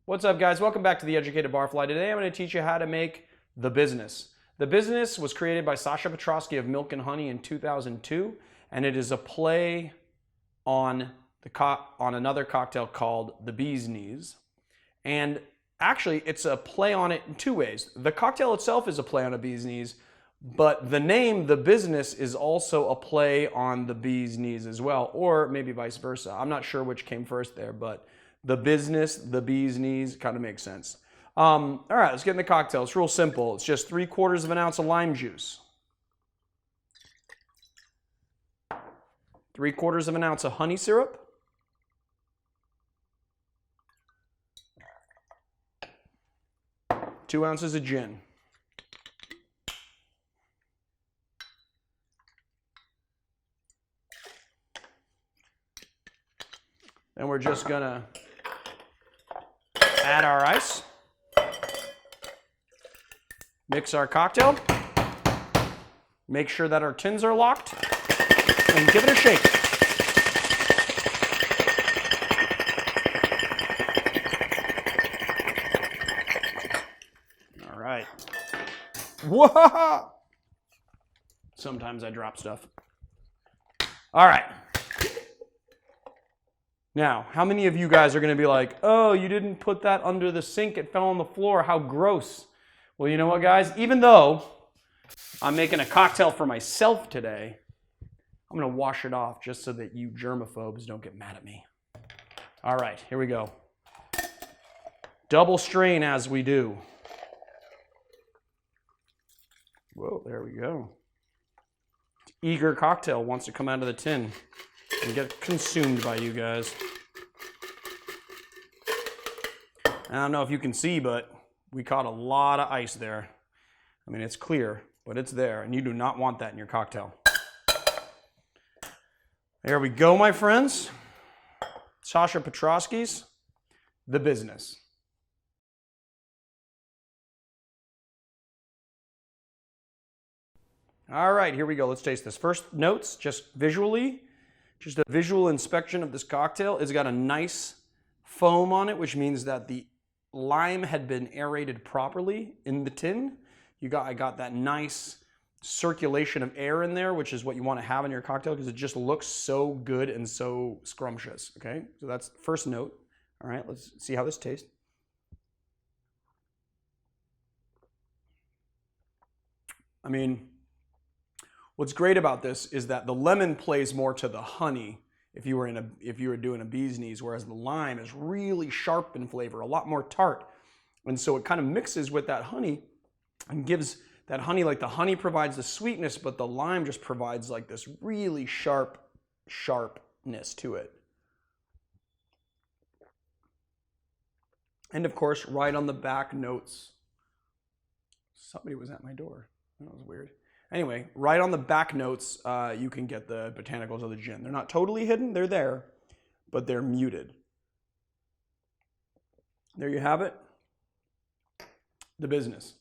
What's up, guys? Welcome back to the Educated Barfly. Today I'm going to teach you how to make The Business. The Business was created by Petraske of Milk and Honey in 2002, and it is a play on another cocktail called the Bee's Knees. And actually, it's a play on it in two ways. The cocktail itself is a play on a bee's knees, but the name, The Business, is also a play on the bee's knees as well, or maybe vice versa. I'm not sure which came first there, but the business, the bee's knees, kind of makes sense. All right, let's get in the cocktail. It's real simple. It's just 3/4 of an ounce of lime juice, 3/4 of an ounce of honey syrup, two ounces of gin, then we're just gonna add our ice, mix our cocktail, make sure that our tins are locked, and give it a shake. All right. Whoa! Sometimes I drop stuff. All right. Now, how many of you guys are going to be like, oh, you didn't put that under the sink, it fell on the floor, how gross. Well, you know what, guys? Even though I'm making a cocktail for myself today, I'm going to wash it off just so that you germaphobes don't get mad at me. All right, here we go. Double strain as we do. Whoa, there we go. Eager cocktail wants to come out of the tin and get consumed by you guys. I don't know if you can see, but we caught a lot of ice there. I mean, it's clear, but it's there, and you do not want that in your cocktail. There we go, my friends. Petraske's The Business. All right, here we go. Let's taste this. First notes, just visually. Just a visual inspection of this cocktail. It's got a nice foam on it, which means that the lime had been aerated properly in the tin. I got that nice circulation of air in there, which is what you want to have in your cocktail because it just looks so good and so scrumptious. Okay, so that's the first note. All right, let's see how this tastes. I mean, what's great about this is that the lemon plays more to the honey if you were doing a bee's knees, whereas the lime is really sharp in flavor, a lot more tart. And so it kind of mixes with that honey and gives that honey, like the honey provides the sweetness, but the lime just provides like this really sharpness to it. And of course, right on the back notes, somebody was at my door. That was weird. Anyway, right on the back notes, you can get the botanicals of the gin. They're not totally hidden, they're there, but they're muted. There you have it. The Business.